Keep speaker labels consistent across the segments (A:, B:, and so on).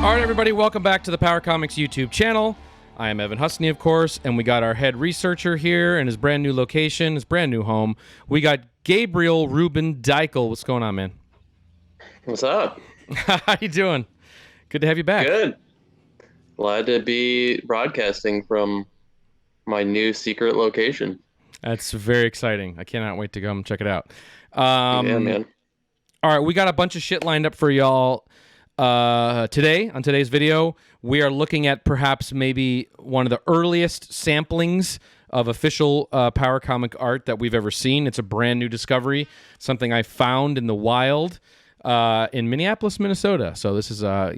A: All right, everybody, welcome back to the Power Comics YouTube channel. I am Evan Husney, of course, and we got our head researcher here in his brand new location, his brand new home. We got Gabriel Ruben Deichel. What's going on, man?
B: What's up?
A: How you doing? Good to have you back.
B: Good. Glad to be broadcasting from my new secret location.
A: That's very exciting. I cannot wait to come check it out.
B: Yeah, man.
A: All right, we got a bunch of shit lined up for y'all. Today, on today's video, we are looking at perhaps maybe one of the earliest samplings of official Power Comic art that we've ever seen. It's a brand new discovery, something I found in the wild in Minneapolis, Minnesota. So this is, a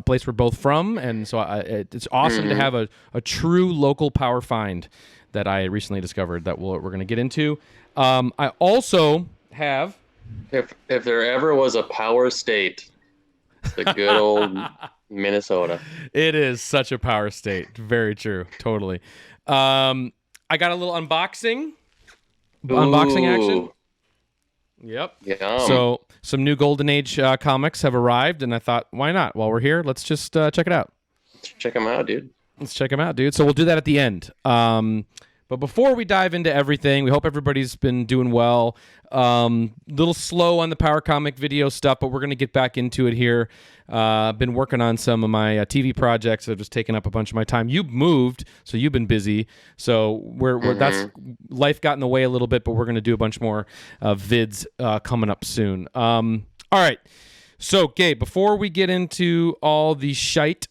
A: place we're both from, and so it's awesome to have a true local power find that I recently discovered that we're going to get into. I also have...
B: If there ever was a power state... the good old Minnesota.
A: It is such a power state. Very true. Totally. I got a little unboxing action. Yep.
B: Yum.
A: So some new Golden Age comics have arrived, and I thought, why not? While we're here, let's just check it out.
B: Let's check them out, dude.
A: So we'll do that at the end. But before we dive into everything, we hope everybody's been doing well. Little slow on the Power Comic video stuff, but we're going to get back into it here. I've been working on some of my TV projects that have just taken up a bunch of my time. You've moved, so you've been busy. So that's life got in the way a little bit, but we're going to do a bunch more vids coming up soon. All right. So, Gabe, before we get into all the shite,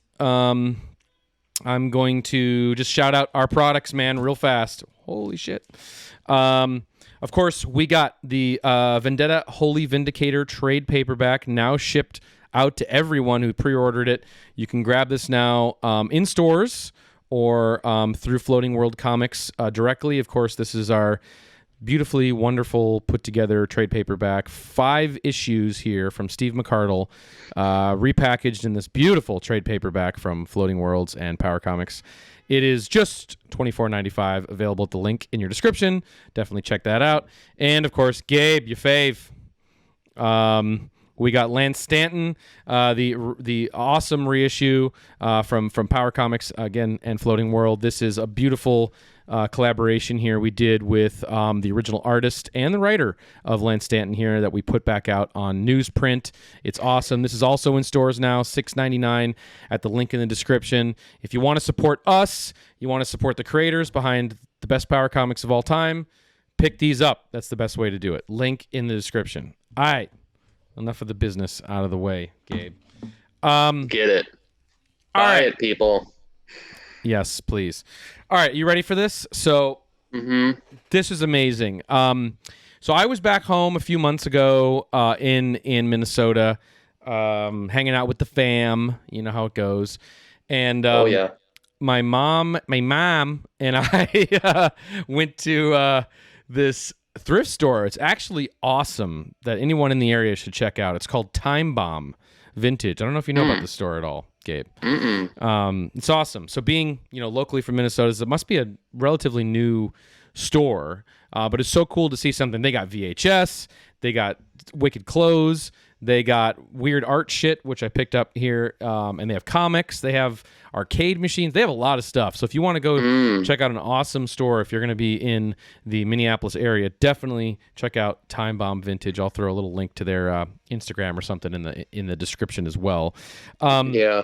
A: I'm going to just shout out our products, man, real fast. Holy shit. Of course, we got the VENDETTA Holy Vindicator trade paperback now shipped out to everyone who pre-ordered it. You can grab this now in stores or through Floating World Comics directly. Of course, this is our beautifully wonderful put-together trade paperback. 5 issues here from Steve McCardle, repackaged in this beautiful trade paperback from Floating Worlds and Power Comics. It is just $24.95, available at the link in your description. Definitely check that out. And, of course, Gabe, your fave. We got Lance Stanton, the awesome reissue from Power Comics, again, and Floating World. This is a beautiful collaboration here we did with the original artist and the writer of Lance Stanton here that we put back out on newsprint. It's awesome. This is also in stores now, $6.99 at the link in the description. If you want to support us, you want to support the creators behind the best Power Comics of all time, pick these up. That's the best way to do it. Link in the description. All right. Enough of the business out of the way, Gabe.
B: Get it. Buy it, people.
A: Yes, please. All right, you ready for this? So this is amazing. So I was back home a few months ago in Minnesota, hanging out with the fam. You know how it goes. And my mom and I went to this thrift store. It's actually awesome that anyone in the area should check out. It's called Time Bomb Vintage. I don't know if you know about this store at all, Gabe. It's awesome. So being, locally from Minnesota, it must be a relatively new store, but it's so cool to see something. They got VHS, they got wicked clothes, they got weird art shit, which I picked up here, and they have comics, they have arcade machines, they have a lot of stuff. So if you want to go check out an awesome store, if you're going to be in the Minneapolis area, definitely check out Time Bomb Vintage. I'll throw a little link to their Instagram or something in the description as well.
B: Yeah.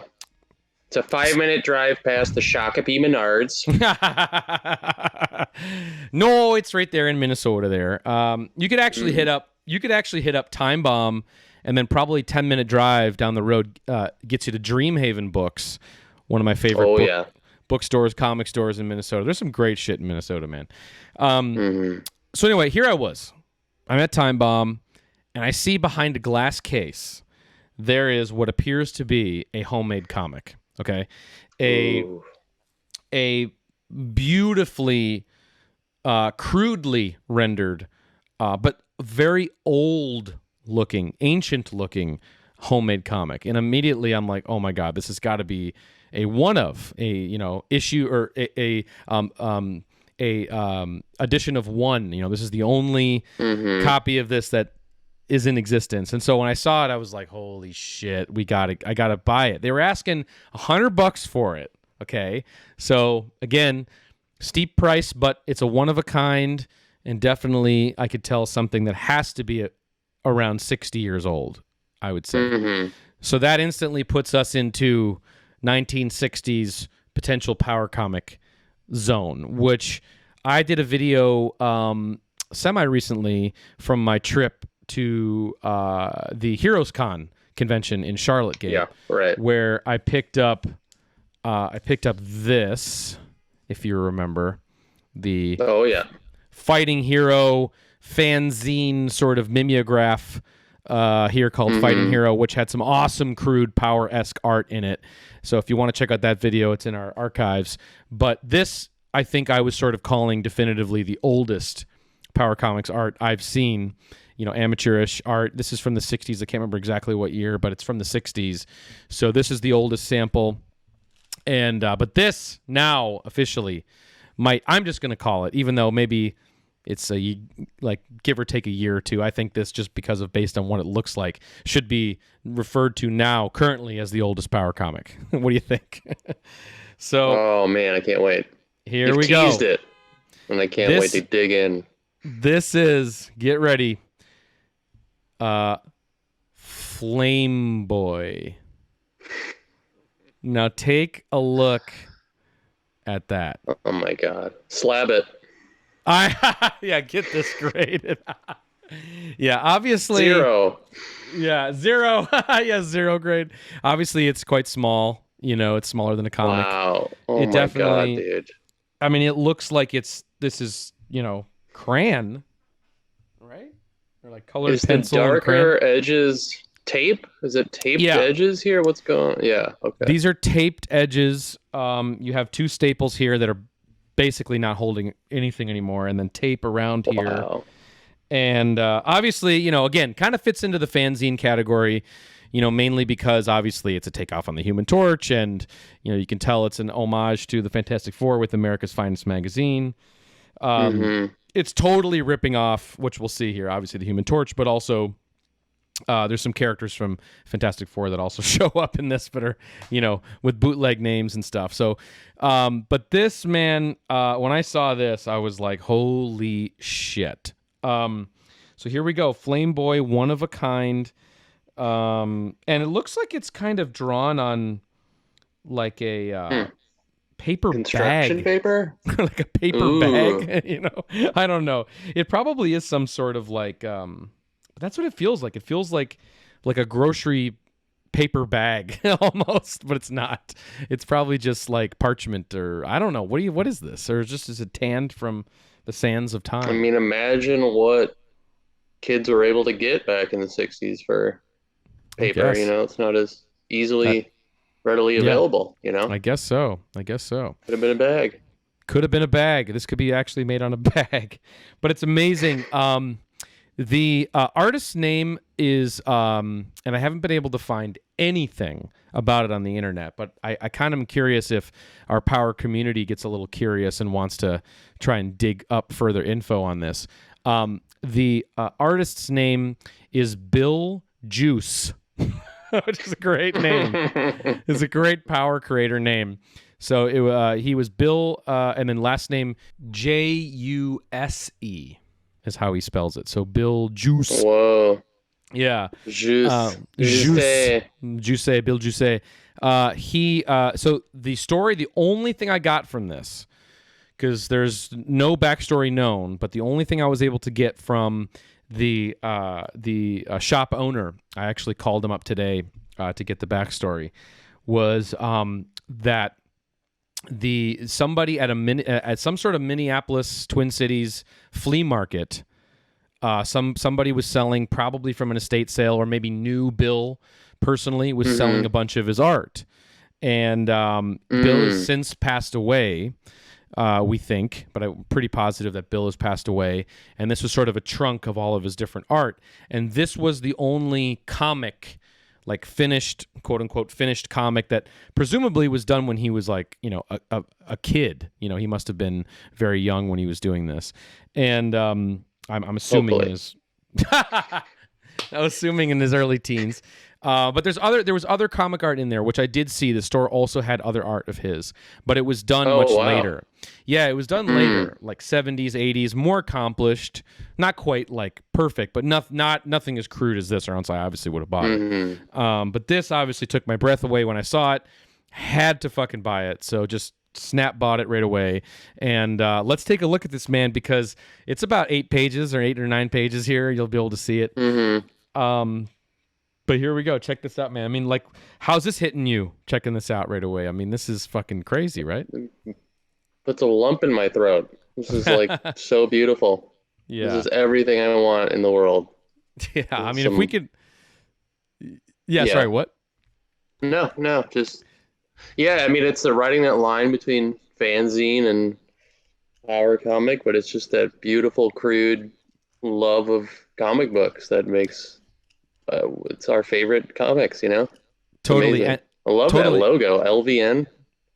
B: It's a 5-minute drive past the Shakopee Menards.
A: No, it's right there in Minnesota there. You could actually hit up Time Bomb, and then probably 10-minute drive down the road gets you to Dreamhaven Books, one of my favorite bookstores, comic stores in Minnesota. There's some great shit in Minnesota, man. So anyway, here I was. I'm at Time Bomb, and I see behind a glass case there is what appears to be a homemade comic. Okay, a beautifully, crudely rendered, but very old-looking, ancient-looking homemade comic. And immediately I'm like, oh my god, this has got to be a issue or a edition of one. This is the only copy of this that is in existence. And so when I saw it, I was like, holy shit, I gotta buy it. They were asking $100 for it. Okay. So again, steep price, but it's a one of a kind, and definitely I could tell something that has to be around 60 years old, I would say.
B: Mm-hmm.
A: So that instantly puts us into 1960s potential power comic zone, which I did a video semi-recently from my trip to the Heroes Con convention in Charlotte Gate.
B: Yeah, right.
A: Where I picked up this, if you remember, the Fighting Hero fanzine sort of mimeograph here called Fighting Hero, which had some awesome crude power-esque art in it. So if you want to check out that video, it's in our archives. But this, I think I was sort of calling definitively the oldest Power Comics art I've seen, amateurish art. This is from the 60s. I can't remember exactly what year, but it's from the 60s. So this is the oldest sample. And but this now officially I'm just going to call it, even though maybe it's give or take a year or two. I think this, just because of based on what it looks like, should be referred to now currently as the oldest Power comic. What do you think? So,
B: oh man, I can't wait.
A: Here we go.
B: Teased it, and I can't wait to dig in.
A: This is, get ready, Flame Boy. Now take a look at that.
B: Oh my god, slab it.
A: Yeah, get this graded. Yeah, obviously
B: 0.
A: Yeah, 0. Yeah, 0 grade. Obviously, it's quite small. It's smaller than a comic.
B: Wow. Oh
A: it
B: my
A: definitely,
B: god, dude.
A: I mean, it looks like this is crayon, right? Or like colored
B: Is
A: pencil.
B: the
A: and
B: darker
A: crayon.
B: edges tape? Is it taped edges here? What's going on? Yeah, okay.
A: These are taped edges. You have 2 staples here that are basically not holding anything anymore, and then tape around here.
B: Wow.
A: And obviously, again, kind of fits into the fanzine category, mainly because obviously it's a takeoff on the Human Torch, and you can tell it's an homage to the Fantastic Four with America's Finest Magazine. It's totally ripping off, which we'll see here, obviously the Human Torch, but also there's some characters from Fantastic Four that also show up in this, but are with bootleg names and stuff. So, but this, man, when I saw this, I was like, holy shit. So here we go, Flame Boy, one of a kind. And it looks like it's kind of drawn on like a paper
B: construction
A: bag.
B: paper?
A: Like a paper bag, I don't know. It probably is some sort of like that's what it feels like. It feels like a grocery paper bag almost, but it's not. It's probably just like parchment, or I don't know. What is this? Or is it tanned from the sands of time?
B: I mean, imagine what kids were able to get back in the 60s for paper. It's not as easily readily available,
A: I guess so. Could
B: have been a bag.
A: Could have been a bag. This could be actually made on a bag. But it's amazing. The artist's name is, and I haven't been able to find anything about it on the internet, but I kind of am curious if our Power community gets a little curious and wants to try and dig up further info on this. The artist's name is Bill Juice, which is a great name. It's a great Power creator name. So he was Bill, and then last name Juse is how he spells it. So Bill Juice.
B: Whoa.
A: Yeah.
B: Juice.
A: Bill Juice. So the story, the only thing I got from this, because there's no backstory known, but the only thing I was able to get from the shop owner, I actually called him up today to get the backstory, was that somebody at some sort of Minneapolis Twin Cities flea market, somebody was selling, probably from an estate sale, or maybe knew Bill personally, was selling a bunch of his art, and Bill has since passed away. We think, but I'm pretty positive that Bill has passed away, and this was sort of a trunk of all of his different art, and this was the only comic, like finished, quote unquote, finished comic that presumably was done when he was like, a kid. He must have been very young when he was doing this, and I'm assuming is assuming in his early teens. But there was other comic art in there, which I did see. The store also had other art of his, but it was done much later. Yeah, it was done later, like 70s, 80s, more accomplished. Not quite like perfect, but nothing as crude as this, or else I obviously would have bought it. But this obviously took my breath away when I saw it. Had to fucking buy it, so just snap bought it right away. And let's take a look at this, man, because it's about 8 pages or 8 or 9 pages here. You'll be able to see it. But here we go. Check this out, man. I mean, like, how's this hitting you? Checking this out right away. I mean, this is fucking crazy, right?
B: Puts a lump in my throat. This is like so beautiful. Yeah. This is everything I want in the world.
A: Yeah. I mean, if we could. Yeah. Sorry. What?
B: No. Just. Yeah. I mean, it's the writing that line between fanzine and our comic, but it's just that beautiful, crude love of comic books that makes. It's our favorite comics, you know?
A: Totally.
B: I love that logo, LVN.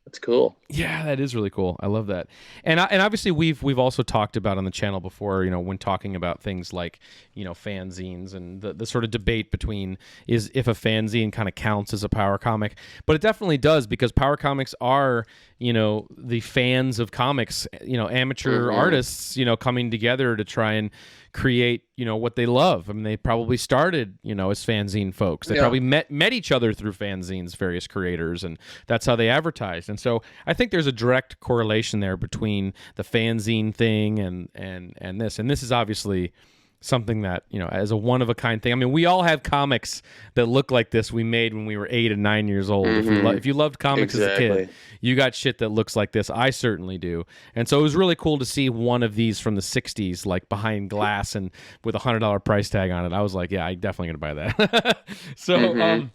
B: That's cool.
A: Yeah, that is really cool. I love that. And obviously we've also talked about on the channel before, you know, when talking about things like, you know, fanzines and the sort of debate between is if a fanzine kind of counts as a power comic. But it definitely does, because power comics are, you know, the fans of comics, you know, amateur artists, you know, coming together to try and create, you know, what they love. I mean, they probably started, you know, as fanzine folks. They probably met each other through fanzines, various creators, and that's how they advertised. And so I think there's a direct correlation there between the fanzine thing and this. And this is obviously something that, you know, as a one-of-a-kind thing. I mean, we all have comics that look like this we made when we were 8 and 9 years old. If you loved comics as a kid, you got shit that looks like this. I certainly do. And so it was really cool to see one of these from the 60s, like behind glass and with a $100 price tag on it. I was like, yeah, I'm definitely going to buy that. So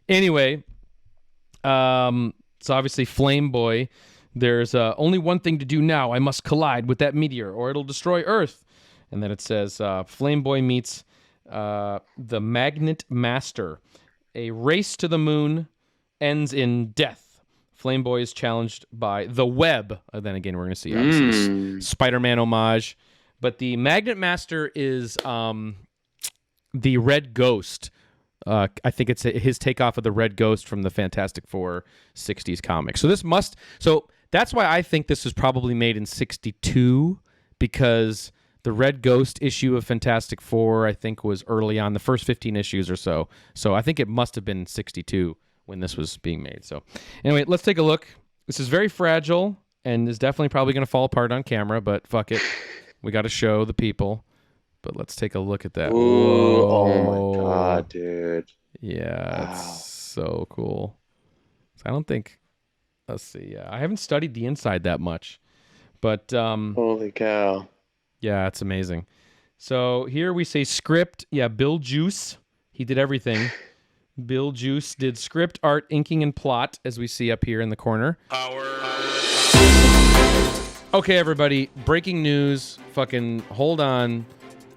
A: anyway, so obviously Flame Boy, there's only one thing to do now. I must collide with that meteor or it'll destroy Earth. And then it says, Flame Boy meets the Magnet Master. A race to the moon ends in death. Flame Boy is challenged by the web. And then again, we're going to see obviously Spider-Man homage. But the Magnet Master is the Red Ghost. I think it's his takeoff of the Red Ghost from the Fantastic Four 60s comic. So that's why I think this was probably made in 62, because the Red Ghost issue of Fantastic Four, I think, was early on, the first 15 issues or so. So I think it must have been 62 when this was being made. So anyway, let's take a look. This is very fragile and is definitely probably going to fall apart on camera, but fuck it. We got to show the people. But let's take a look at that.
B: Ooh, oh my God, dude.
A: Yeah, it's so cool. So I don't think... Let's see. Yeah, I haven't studied the inside that much. But...
B: holy cow.
A: Yeah, it's amazing. So here we say script. Yeah, Bill Juice. He did everything. Bill Juice did script, art, inking, and plot, as we see up here in the corner. Okay, everybody. Breaking news. Fucking hold on.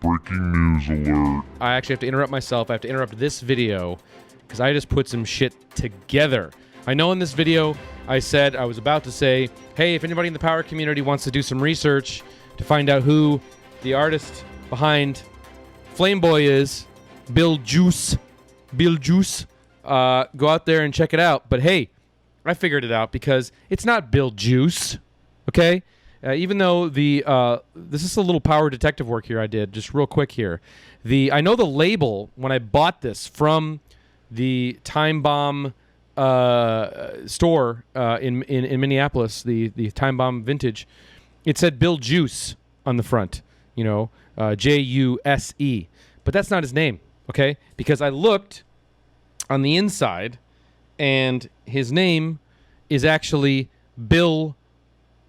C: Breaking news alert.
A: I actually have to interrupt myself. I have to interrupt this video because I just put some shit together. I know in this video I was about to say, hey, if anybody in the power community wants to do some research to find out who the artist behind Flame Boy is, Bill Juice, go out there and check it out. But hey, I figured it out because it's not Bill Juice, okay? Even though this is a little power detective work here I did, just real quick here. I know the label when I bought this from the Time Bomb store in Minneapolis, the Time Bomb Vintage. It said Bill Juice on the front, you know, Juse, but that's not his name, okay? Because I looked on the inside, and his name is actually Bill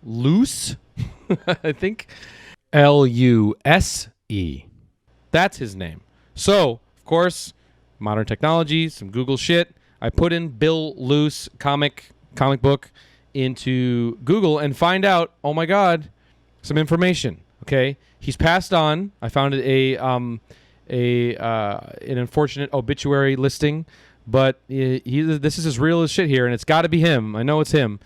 A: Luse. I think Luse. That's his name. So, of course, modern technology, some Google shit. I put in Bill Luse comic book into Google and find out, oh my God, some information. Okay, he's passed on. I found an unfortunate obituary listing, but this is as real as shit here, and it's got to be him. I know it's him.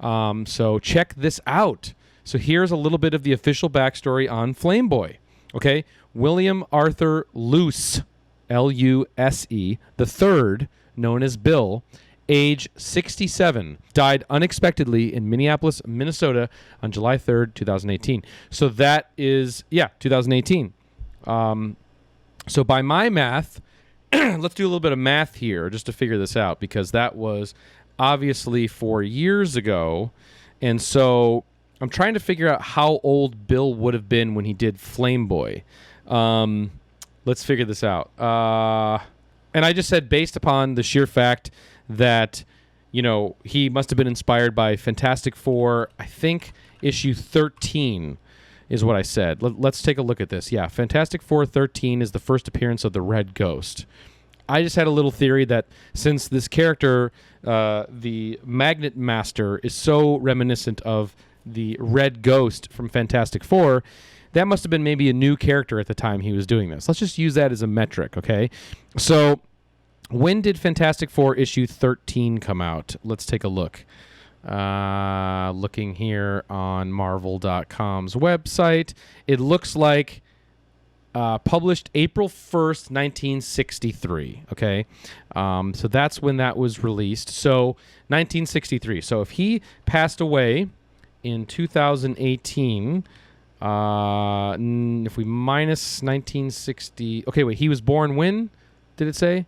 A: So check this out. So here's a little bit of the official backstory on Flame Boy. Okay, William Arthur Luce, Luse, the third, known as Bill, age 67, died unexpectedly in Minneapolis, Minnesota on July 3rd, 2018. So that is, 2018. So by my math, let's do a little bit of math here just to figure this out, because that was obviously 4 years ago. And so I'm trying to figure out how old Bill would have been when he did Flameboy. Let's figure this out. And I just said based upon the sheer fact that, he must have been inspired by Fantastic Four, I think issue 13 is what I said. Let's take a look at this. Yeah, Fantastic Four 13 is the first appearance of the Red Ghost. I just had a little theory that since this character, the Magnet Master, is so reminiscent of the Red Ghost from Fantastic Four, that must have been maybe a new character at the time he was doing this. Let's just use that as a metric, okay? So when did Fantastic Four issue 13 come out? Let's take a look. Looking here on Marvel.com's website, it looks like published April 1st, 1963, okay? So that's when that was released. So 1963. So if he passed away in 2018, if we minus 1960... Okay, wait, he was born when? Did it say?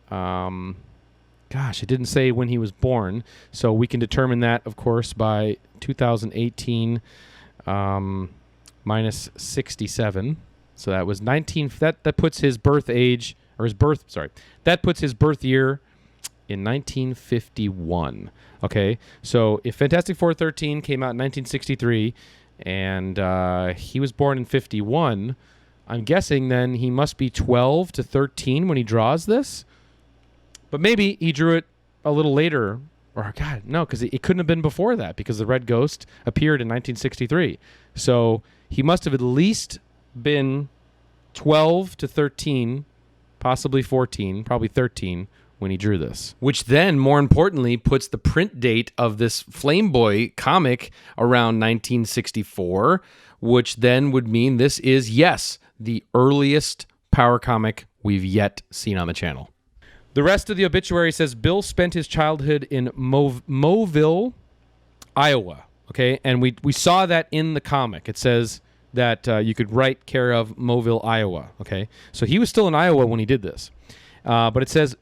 A: Gosh, it didn't say when he was born. So we can determine that, of course, by 2018 minus 67. So that was 19... That puts his birth age... Or his birth... Sorry. That puts his birth year in 1951. Okay? So if Fantastic Four 13 came out in 1963... and he was born in 51, I'm guessing then he must be 12 to 13 when he draws this. But maybe he drew it a little later. Or, God, no, because it couldn't have been before that, because the Red Ghost appeared in 1963. So he must have at least been 12 to 13, possibly 14, probably 13, when he drew this. Which then, more importantly, puts the print date of this Flameboy comic around 1964, which then would mean this is, yes, the earliest power comic we've yet seen on the channel. The rest of the obituary says Bill spent his childhood in Moville, Iowa. Okay, and we saw that in the comic. It says that you could write care of Moville, Iowa. Okay, so he was still in Iowa when he did this. But it says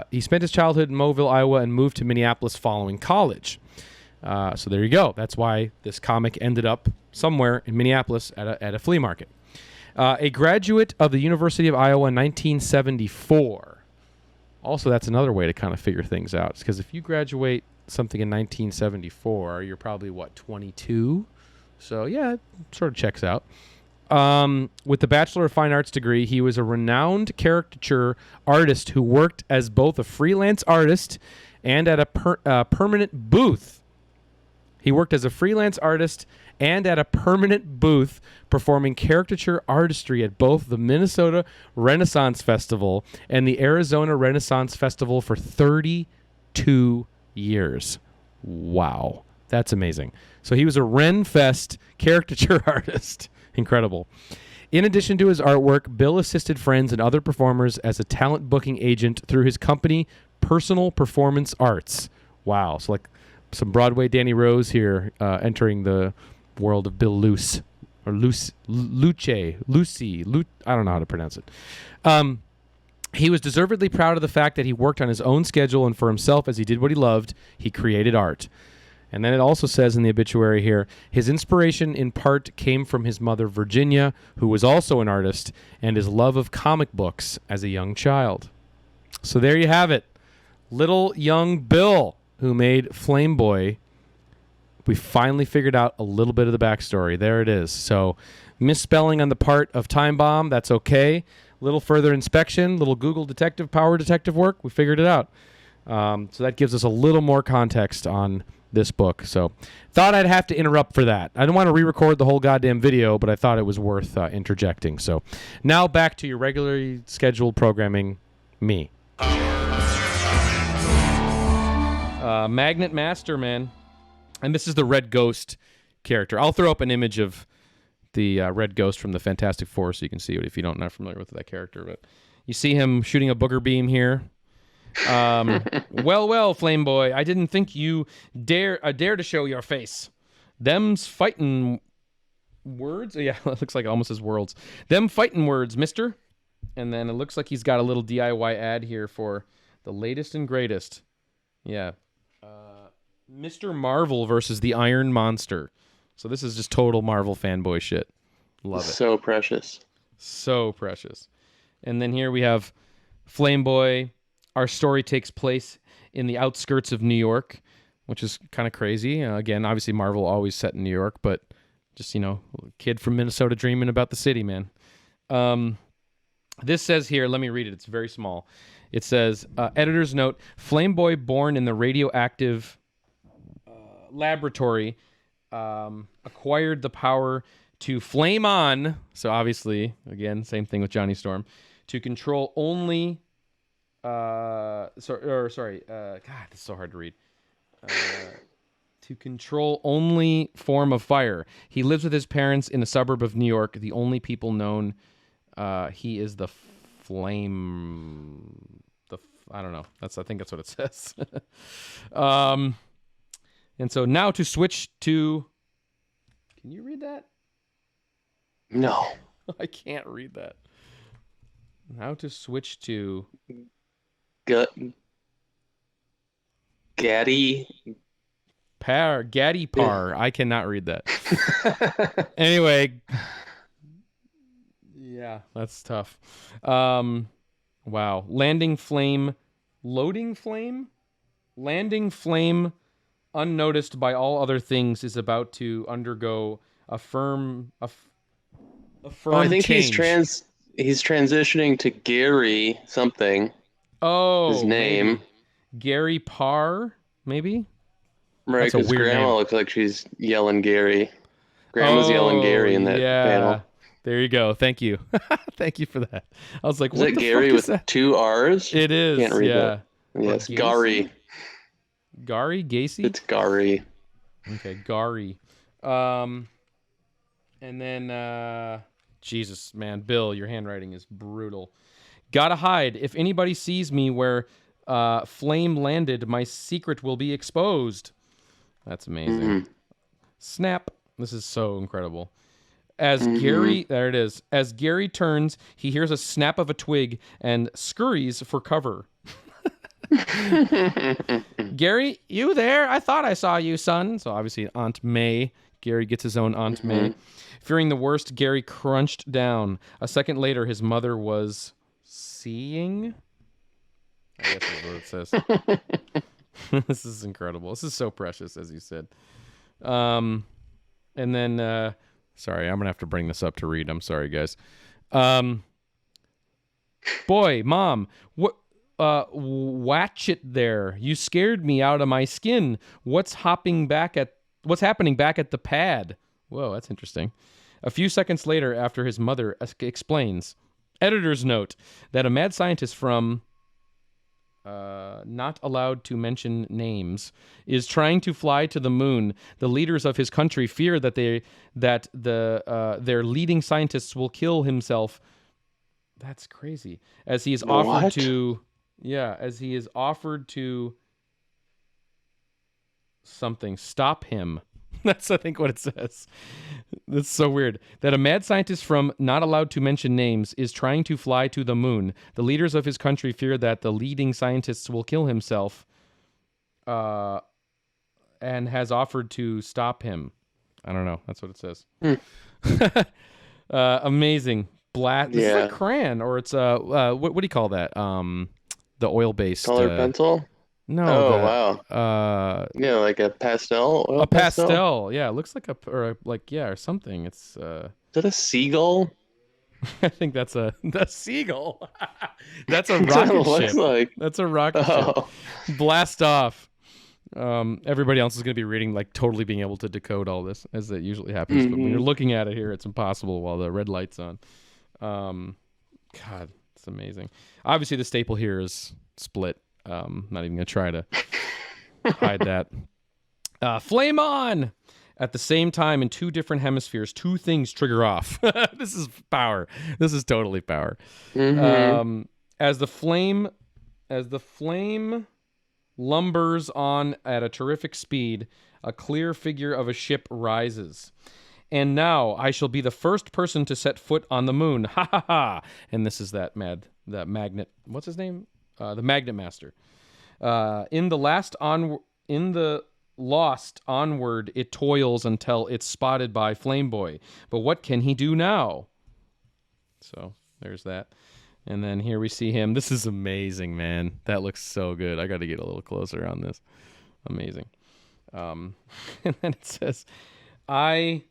A: he spent his childhood in Moville, Iowa, and moved to Minneapolis following college. So there you go. That's why this comic ended up somewhere in Minneapolis at a flea market. A graduate of the University of Iowa in 1974. Also, that's another way to kind of figure things out. Because if you graduate something in 1974, you're probably, 22? So, yeah, it sort of checks out. With the Bachelor of Fine Arts degree, he was a renowned caricature artist who worked as both a freelance artist and at a permanent booth. He worked as a freelance artist and at a permanent booth performing caricature artistry at both the Minnesota Renaissance Festival and the Arizona Renaissance Festival for 32 years. Wow. That's amazing. So he was a Renfest caricature artist. Incredible. In addition to his artwork, Bill assisted friends and other performers as a talent booking agent through his company, Personal Performance Arts. Wow. So like some Broadway Danny Rose here entering the world of Bill Luse. Or Lucy. I don't know how to pronounce it. He was deservedly proud of the fact that he worked on his own schedule and for himself as he did what he loved. He created art. And then it also says in the obituary here, his inspiration in part came from his mother, Virginia, who was also an artist, and his love of comic books as a young child. So there you have it. Little young Bill, who made Flameboy. We finally figured out a little bit of the backstory. There it is. So misspelling on the part of Time Bomb, that's okay. Little further inspection, little Google power detective work, we figured it out. So that gives us a little more context on this book. So thought I'd have to interrupt for that. I didn't want to re-record the whole goddamn video, but I thought it was worth interjecting. So now back to your regularly scheduled programming, me. Magnet Master, man. And this is the Red Ghost character. I'll throw up an image of the Red Ghost from the Fantastic Four so you can see it if you don't know familiar with that character. But You see him shooting a booger beam here. Well, Flame Boy, I didn't think you dare to show your face. Them's fightin' words. Yeah, it looks like almost his worlds. Them fightin' words, mister. And then it looks like he's got a little DIY ad here for the latest and greatest. Yeah. Mr. Marvel versus the Iron Monster. So this is just total Marvel fanboy shit. Love it.
B: So precious.
A: So precious. And then here we have Flame Boy. Our story takes place in the outskirts of New York, which is kind of crazy. Again, obviously Marvel always set in New York, but just, a kid from Minnesota dreaming about the city, man. This says here, let me read it. It's very small. It says, editor's note, Flame Boy born in the radioactive laboratory acquired the power to flame on. So obviously, again, same thing with Johnny Storm, to control only... God, this is so hard to read. To control only form of fire. He lives with his parents in a suburb of New York. The only people known, he is the flame. I don't know. I think that's what it says. And so now to switch to. Can you read that?
B: No,
A: I can't read that. Now to switch to.
B: Gaddy
A: Par. I cannot read that. Anyway, yeah, that's tough. Wow. Landing flame, unnoticed by all other things, is about to undergo a firm
B: I think
A: change.
B: he's transitioning to Gary something.
A: Oh,
B: his name.
A: Maybe. Gary Parr, maybe?
B: Right, because Grandma
A: name.
B: looks like she's yelling Gary. Grandma's yelling Gary in that panel.
A: There you go. Thank you. Thank you for that. I was like,
B: is
A: what
B: that
A: the
B: Gary
A: fuck
B: with
A: is that?
B: 2 R's?
A: It is.
B: Can't read
A: yeah.
B: that. Yes,
A: Gacy?
B: Gary.
A: Gary? Gacy?
B: It's Gary.
A: Okay, Gary. And then, Jesus, man. Bill, your handwriting is brutal. Gotta hide. If anybody sees me where flame landed, my secret will be exposed. That's amazing.
B: Mm-hmm.
A: Snap. This is so incredible. As Gary, there it is. As Gary turns, he hears a snap of a twig and scurries for cover. Gary, you there? I thought I saw you, son. So obviously Aunt May. Gary gets his own Aunt May. Fearing the worst, Gary crunched down. A second later, his mother was seeing. I guess that's what it says. This is incredible. This is so precious, as you said. And then, sorry, I'm gonna have to bring this up to read. I'm sorry, guys. Boy, Mom, what? Watch it there. You scared me out of my skin. What's happening back at the pad? Whoa, that's interesting. A few seconds later, after his mother explains, editor's note, that a mad scientist from not allowed to mention names is trying to fly to the moon. The leaders of his country fear that their leading scientists will kill himself. That's crazy. As he is offered to. Yeah, as he is offered to something. Stop him. That's, I think, what it says. That's so weird. That a mad scientist from not allowed to mention names is trying to fly to the moon. The leaders of his country fear that the leading scientists will kill himself and has offered to stop him. I don't know. That's what it says. Amazing. This is like crayon, or it's what do you call that? The oil-based
B: colored pencil.
A: No.
B: Wow. Yeah, like a pastel.
A: A pastel. Yeah, it looks like or something. It's.
B: Is that a seagull?
A: I think that's the seagull. That's a rocket ship.
B: Like.
A: That's a rocket ship. Blast off. Everybody else is going to be reading, like totally being able to decode all this, as it usually happens. But when you're looking at it here, it's impossible while the red light's on. God, it's amazing. Obviously, the staple here is split. Not even going to try to hide that. Flame on! At the same time, in two different hemispheres, two things trigger off. This is power. This is totally power. As the flame lumbers on at a terrific speed, a clear figure of a ship rises. And now I shall be the first person to set foot on the moon. Ha ha ha! And this is that magnet. What's his name? The Magnet Master. In the lost onward it toils until it's spotted by Flameboy. But what can he do now? So there's that. And then here we see him. This is amazing, man. That looks so good. I got to get a little closer on this. Amazing. And then it says, Ivan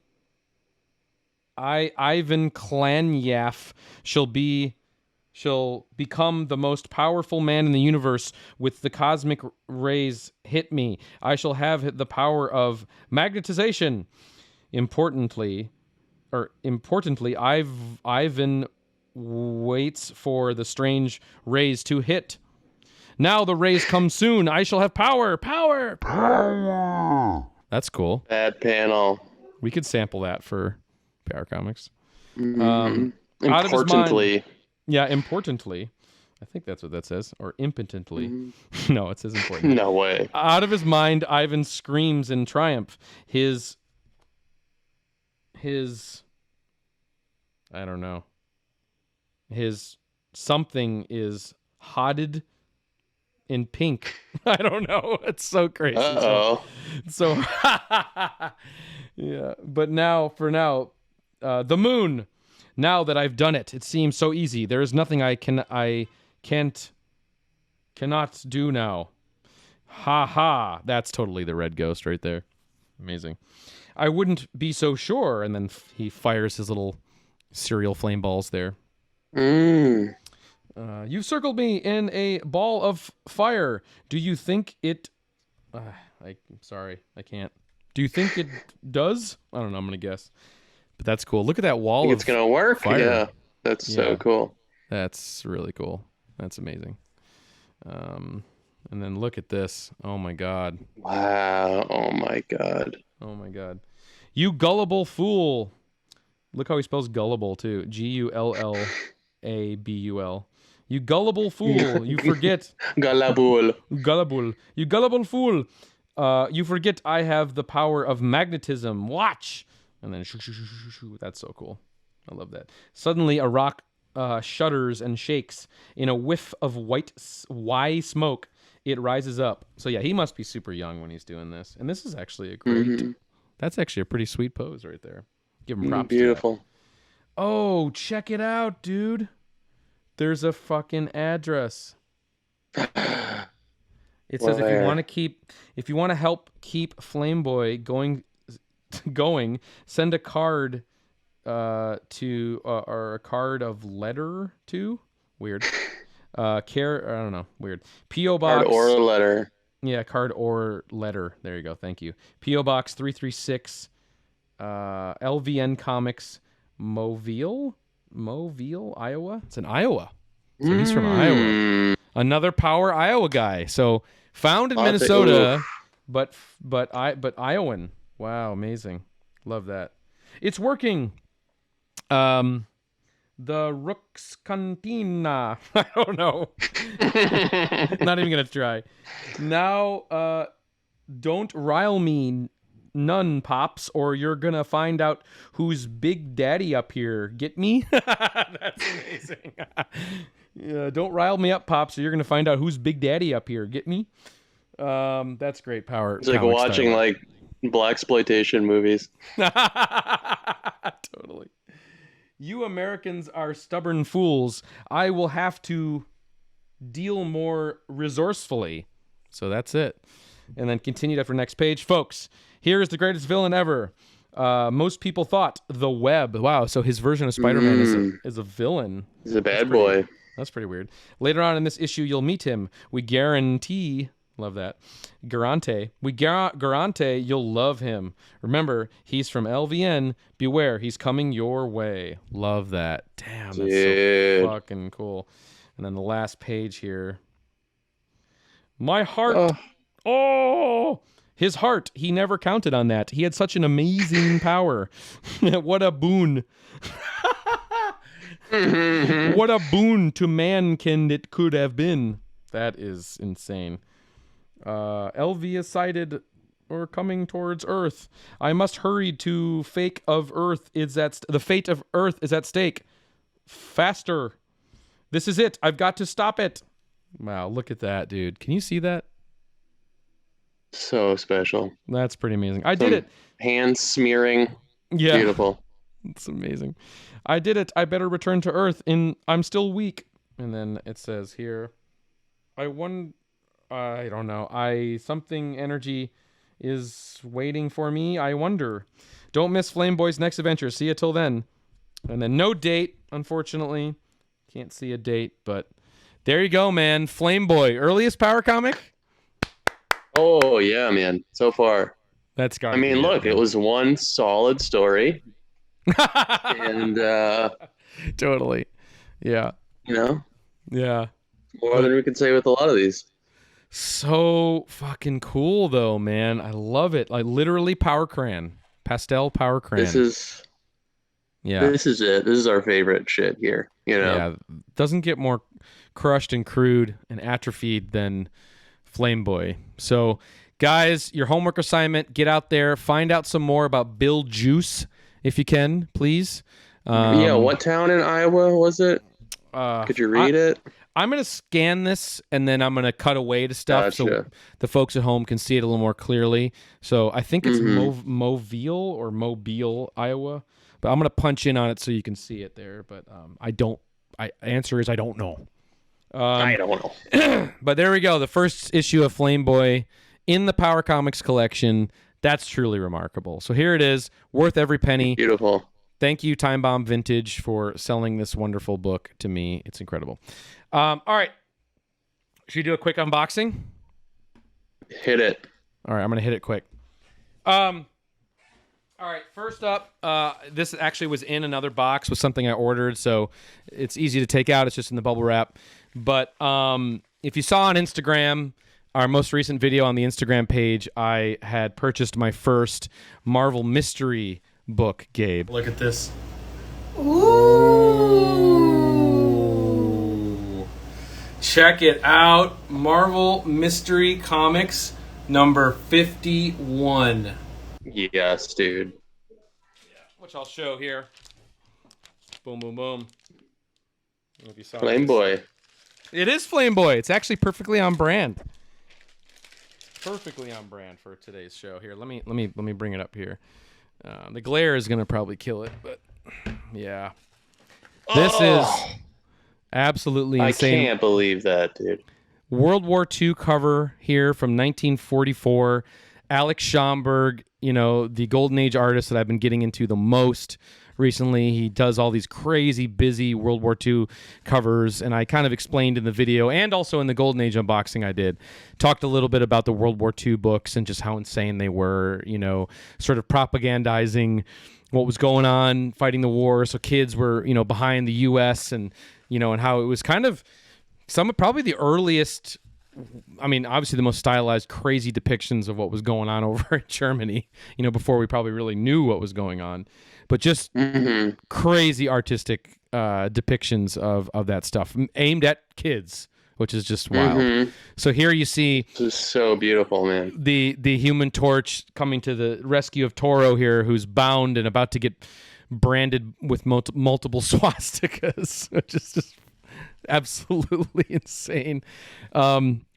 A: Klanyaf shall become the most powerful man in the universe with the cosmic rays hit me. I shall have the power of magnetization. Importantly, Ivan waits for the strange rays to hit. Now the rays come soon. I shall have power. That's cool.
B: Bad panel.
A: We could sample that for Power Comics.
B: Importantly.
A: Importantly. I think that's what that says. Or impotently. No, it says importantly.
B: No way.
A: Out of his mind, Ivan screams in triumph. His I don't know. His something is hotted in pink. I don't know. It's so crazy.
B: Uh-oh.
A: So yeah. But for now, the moon. Now that I've done it, it seems so easy. There is nothing I cannot do now. Ha ha. That's totally the red ghost right there. Amazing. I wouldn't be so sure. And then he fires his little cereal flame balls there. You've circled me in a ball of fire. Do you think it... I'm sorry, I can't. Do you think it does? I don't know, I'm going to guess. But that's cool. Look at that wall of
B: it's going to work?
A: fire.
B: Yeah, that's so cool.
A: That's really cool. That's amazing. And then look at this. Oh, my God.
B: Wow. Oh, my God.
A: Oh, my God. You gullible fool. Look how he spells gullible, too. Gullabul. You gullible fool. You forget.
B: Gullible.
A: You gullible fool. You forget I have the power of magnetism. Watch. And then shoo. That's so cool. I love that. Suddenly a rock shudders and shakes. In a whiff of white smoke, it rises up. So yeah, he must be super young when he's doing this. And this is actually a great... That's actually a pretty sweet pose right there. Give him props.
B: Beautiful.
A: Oh, check it out, dude. There's a fucking address. It says if you want to help keep Flameboy going, send a card to or a card of letter to. Weird. I don't know. Weird. P.O. Box.
B: Card or letter.
A: Yeah, card or letter. There you go. Thank you. P.O. Box 336, LVN Comics, Mobile, Iowa. It's in Iowa. So he's from Iowa. Another Power Iowa guy. So found in Minnesota, but Iowan. Wow, amazing. Love that. It's working. The Rooks Cantina. I don't know. Not even gonna try. Now, don't rile me none, Pops, or you're gonna find out who's Big Daddy up here. Get me? That's amazing. Yeah, don't rile me up, Pops, or you're gonna find out who's Big Daddy up here. Get me? That's great power.
B: It's like watching
A: style.
B: like blaxploitation movies.
A: Totally. You Americans are stubborn fools. I will have to deal more resourcefully. So that's it. And then continued after next page. Folks, here is the greatest villain ever. Most people thought the Web. Wow, so his version of Spider-Man is a villain.
B: He's a bad boy.
A: That's pretty weird. Later on in this issue, you'll meet him. We guarantee... Love that. Garante. We guarantee you'll love him. Remember, he's from LVN. Beware, he's coming your way. Love that. Damn, that's so fucking cool. And then the last page here. My heart. Oh, his heart. He never counted on that. He had such an amazing power. What a boon. What a boon to mankind it could have been. That is insane. LV is sighted or coming towards Earth. I must hurry to fake of Earth is at the fate of Earth is at stake. Faster. This is it. I've got to stop it. Wow, look at that, dude. Can you see that?
B: So special.
A: That's pretty amazing. I did it.
B: Hand smearing.
A: Yeah.
B: Beautiful.
A: It's amazing. I did it. I better return to Earth. I'm still weak. And then it says here, I don't know. Something energy is waiting for me. I wonder. Don't miss Flameboy's next adventure. See you till then. And then no date, unfortunately. Can't see a date, but there you go, man. Flameboy, earliest power comic.
B: Oh yeah, man. So far.
A: That's got.
B: I mean, look, it was one solid story. And
A: totally. Yeah.
B: You know?
A: Yeah.
B: More than we can say with a lot of these.
A: So fucking cool though, man. I love it. Like literally power crayon. Pastel power crayon.
B: This is it. This is our favorite shit here. You know?
A: Yeah. Doesn't get more crushed and crude and atrophied than Flameboy. So guys, your homework assignment, get out there, find out some more about Bill Luse if you can, please.
B: Yeah, what town in Iowa was it? Could you read it?
A: I'm going to scan this, and then I'm going to cut away to stuff so the folks at home can see it a little more clearly. So I think it's Mobile, Iowa. But I'm going to punch in on it so you can see it there. But answer is I don't know.
B: I don't know.
A: But there we go. The first issue of Flameboy in the Power Comics collection. That's truly remarkable. So here it is, worth every penny.
B: Beautiful.
A: Thank you, Time Bomb Vintage, for selling this wonderful book to me. It's incredible. All right. Should we do a quick unboxing?
B: Hit it.
A: All right, I'm going to hit it quick. All right, first up, this actually was in another box with something I ordered, so it's easy to take out. It's just in the bubble wrap. But if you saw on Instagram, our most recent video on the Instagram page, I had purchased my first Marvel Mystery book, Gabe. Look at this. Ooh. Check it out. Marvel Mystery Comics number 51.
B: Yes, dude.
A: Yeah, which I'll show here. Boom, boom, boom. I don't know if you saw
B: Flameboy.
A: It is Flameboy. It's actually perfectly on brand. Perfectly on brand for today's show. Here, let me bring it up here. The glare is gonna probably kill it, but yeah, this is absolutely insane.
B: I can't believe that, dude.
A: World War II cover here from 1944. Alex Schomburg, you know, the Golden Age artist that I've been getting into the most recently. He does all these crazy busy World War II covers, and I kind of explained in the video and also in the Golden Age unboxing I did, talked a little bit about the World War II books and just how insane they were, you know, sort of propagandizing what was going on, fighting the war, so kids were, you know, behind the U.S. and, you know, and how it was kind of probably the earliest, I mean, obviously the most stylized, crazy depictions of what was going on over in Germany, you know, before we probably really knew what was going on. But just crazy artistic depictions of that stuff aimed at kids, which is just wild. So here you see
B: this is so beautiful, man.
A: The Human Torch coming to the rescue of Toro here, who's bound and about to get branded with multiple swastikas, which is just absolutely insane.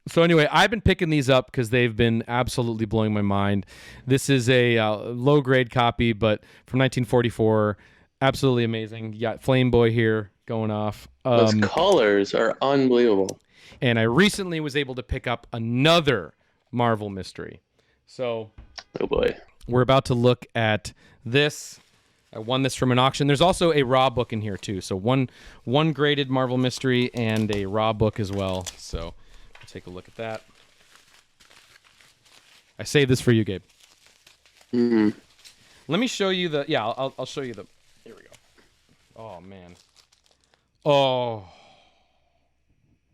A: So anyway, I've been picking these up because they've been absolutely blowing my mind. This is a low-grade copy, but from 1944. Absolutely amazing. You got Flameboy here going off.
B: Those colors are unbelievable.
A: And I recently was able to pick up another Marvel Mystery. So
B: oh boy,
A: we're about to look at this. I won this from an auction. There's also a raw book in here too. So one graded Marvel Mystery and a raw book as well. So we'll take a look at that. I saved this for you, Gabe. Let me show you the. Yeah, I'll show you the. Here we go. Oh man. Oh.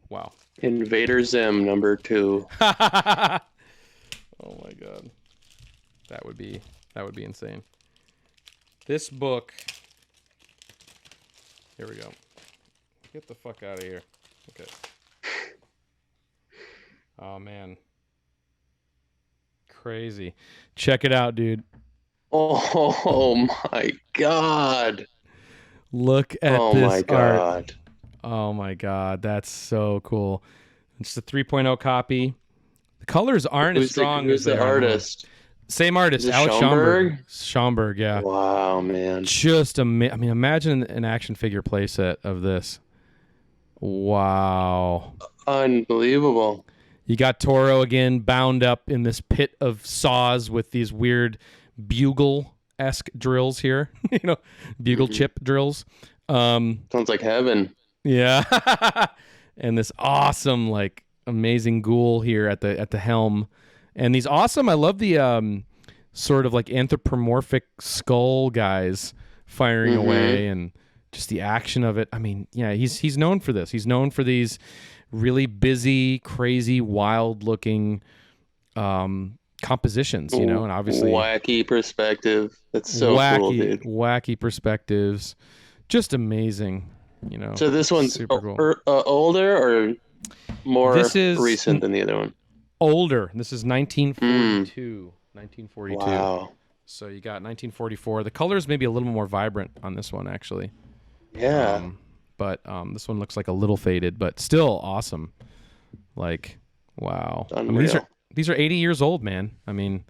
A: Wow.
B: Invader Zim number 2.
A: Oh my god. That would be insane. This book. Here we go. Get the fuck out of here. Okay. Oh, man. Crazy. Check it out, dude.
B: Oh my God.
A: Look at
B: Oh
A: this
B: my
A: art.
B: God.
A: Oh, my God. That's so cool. It's a 3.0 copy. The colors aren't as strong
B: Who's
A: as they
B: the
A: are normally.
B: artist?
A: Same artist,
B: Is it
A: Alex
B: Schaumburg?
A: Schaumburg, yeah.
B: Wow, man.
A: Just I mean, imagine an action figure playset of this. Wow.
B: Unbelievable.
A: You got Toro again bound up in this pit of saws with these weird bugle-esque drills here. Bugle chip drills.
B: Sounds like heaven.
A: Yeah. And this awesome, like, amazing ghoul here at the helm. And these awesome, I love the sort of like anthropomorphic skull guys firing away and just the action of it. I mean, yeah, he's known for this. He's known for these really busy, crazy, wild-looking compositions, and obviously
B: wacky perspective. That's so cool, dude.
A: Wacky perspectives, just amazing.
B: So this one's
A: super cool.
B: Older or more
A: This is
B: recent than the other one?
A: Older. This is 1942. 1942.
B: Wow.
A: So you got 1944. The colors maybe a little more vibrant on this one, actually.
B: Yeah.
A: But this one looks like a little faded, but still awesome. Like, wow. I mean, these are 80 years old, man. I mean,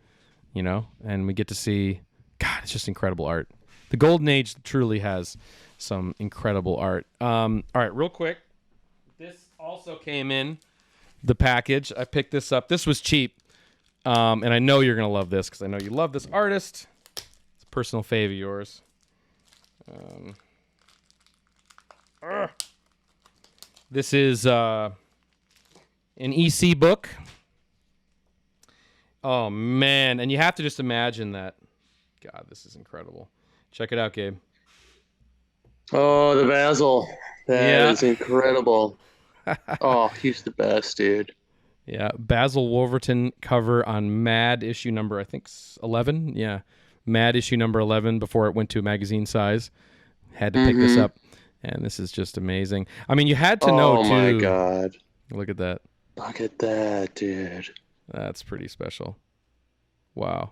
A: and we get to see, God, it's just incredible art. The Golden Age truly has some incredible art. All right, real quick. This also came in the package. I picked this up. This was cheap. And I know you're going to love this because I know you love this artist. It's a personal fave of yours. This is an EC book. Oh, man. And you have to just imagine that. God, this is incredible. Check it out, Gabe.
B: Oh, the Basil. That is incredible. Oh, he's the best, dude.
A: Yeah, Basil Wolverton cover on Mad issue number, I think, 11. Yeah, Mad issue number 11 before it went to magazine size. Had to pick this up, and this is just amazing. I mean, you had to know, too.
B: Oh, my God.
A: Look at that.
B: Look at that, dude.
A: That's pretty special. Wow.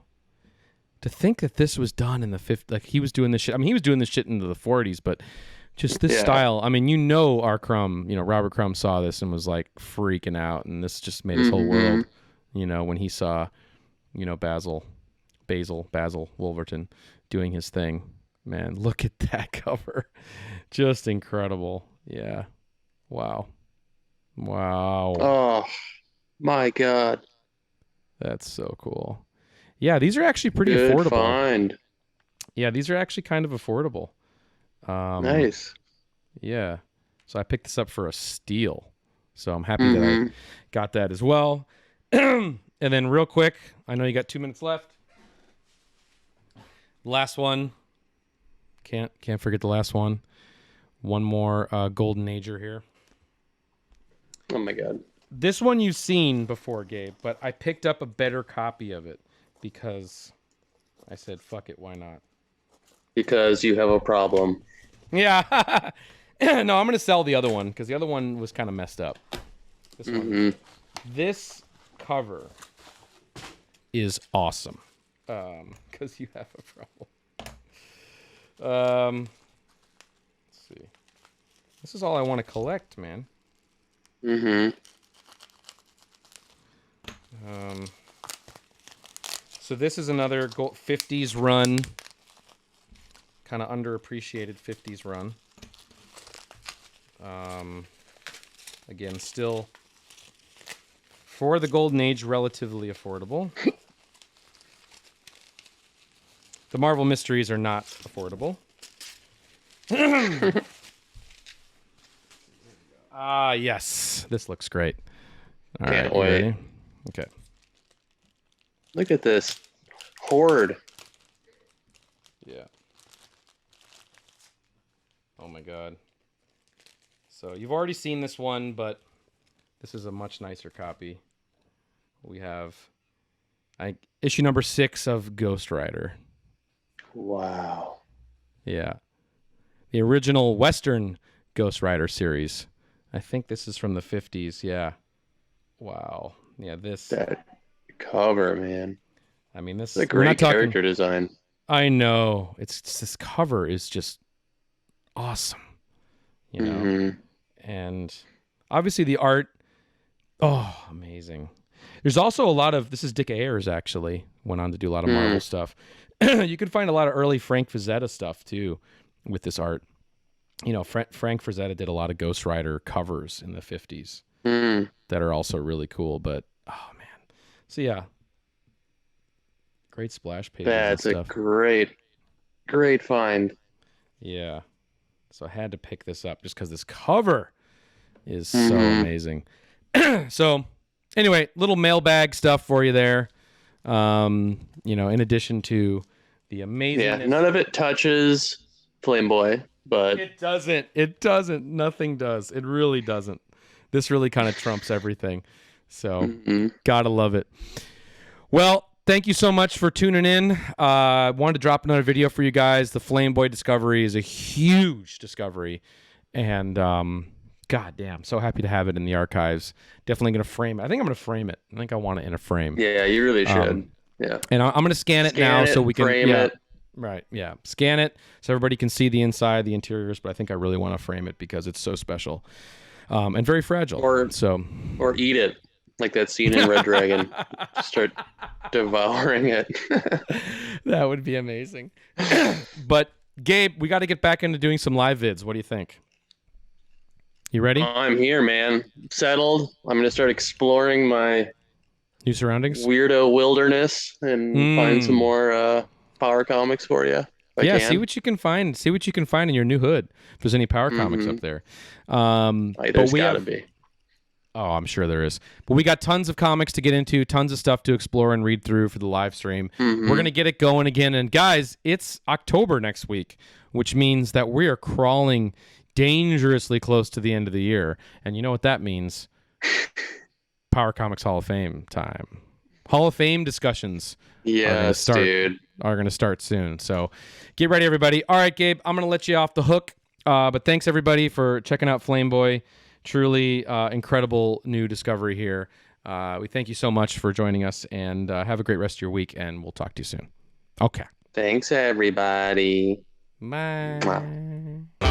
A: To think that this was done in the 50s, like he was doing this shit. I mean, he was doing this shit into the 40s, but just this style. I mean, our Crumb, Robert Crumb saw this and was like freaking out, and this just made his whole world, when he saw, Basil Wolverton doing his thing. Man, look at that cover. Just incredible. Yeah. Wow.
B: Oh, my God.
A: That's so cool. Yeah, these are actually pretty
B: Good
A: affordable.
B: find.
A: Yeah, these are actually kind of affordable.
B: Nice.
A: Yeah. So I picked this up for a steal. So I'm happy that I got that as well. And then real quick, I know you got 2 minutes left. Last one. Can't forget the last one. One more Golden Ager here.
B: Oh, my God.
A: This one you've seen before, Gabe, but I picked up a better copy of it because I said, fuck it, why not?
B: Because you have a problem.
A: Yeah. No, I'm going to sell the other one because the other one was kind of messed up. This cover is awesome because you have a problem. Let's see. This is all I want to collect, man. So this is another 50s run, kind of underappreciated 50s run. Again, still for the Golden Age, relatively affordable. The Marvel Mysteries are not affordable. Yes. This looks great. All right,
B: Can't wait.
A: ready? Okay.
B: Look at this horde.
A: Yeah. Oh my God. So you've already seen this one, but this is a much nicer copy. We have issue number 6 of Ghost Rider.
B: Wow.
A: Yeah. The original Western Ghost Rider series. I think this is from the 50s. Yeah. Wow. Yeah,
B: That cover, man.
A: I mean, this
B: is a great character design.
A: I know. This cover is just awesome. You know? And obviously the art, amazing. There's also a lot of, this is Dick Ayers actually, went on to do a lot of Marvel stuff. You can find a lot of early Frank Frazetta stuff too with this art. You know, Frank Frazetta did a lot of Ghost Rider covers in the 50s that are also really cool. But, oh, man. So, yeah. Great splash pages.
B: That's
A: and
B: a
A: stuff.
B: great find.
A: Yeah. So I had to pick this up just because this cover is so amazing. So, anyway, little mailbag stuff for you there. You know, in addition to the amazing.
B: Yeah, none of it touches Flamboy, but
A: it doesn't. It doesn't. Nothing does. It really doesn't. This really kind of trumps everything. So, gotta love it. Well, thank you so much for tuning in. I wanted to drop another video for you guys. The Flamboy discovery is a huge discovery. And God damn, so happy to have it in the archives. Definitely going to frame it. I think I'm going to frame it. I think I want it in a frame.
B: Yeah, you really should. Yeah.
A: And I'm going to scan it now so we can
B: frame it.
A: Right, yeah. Scan it so everybody can see the inside, the interiors, but I think I really want to frame it because it's so special and very fragile. Or
B: eat it, like that scene in Red Dragon. Start devouring it.
A: That would be amazing. But Gabe, we got to get back into doing some live vids. What do you think? You ready?
B: I'm here, man. Settled. I'm going to start exploring my
A: new surroundings,
B: weirdo wilderness, and find some more Power Comics for you.
A: See what you can find. See what you can find in your new hood. If there's any Power Comics up there,
B: there's gotta be.
A: Oh, I'm sure there is. But we got tons of comics to get into, tons of stuff to explore and read through for the live stream. We're gonna get it going again, and guys, it's October next week, which means that we are crawling dangerously close to the end of the year, and you know what that means? Power Comics Hall of Fame time. Hall of Fame discussions.
B: Yes, dude.
A: Are going to start soon. So get ready, everybody. All right, Gabe, I'm going to let you off the hook. But thanks, everybody, for checking out Flameboy. Truly incredible new discovery here. We thank you so much for joining us, and have a great rest of your week, and we'll talk to you soon. Okay.
B: Thanks, everybody.
A: Bye.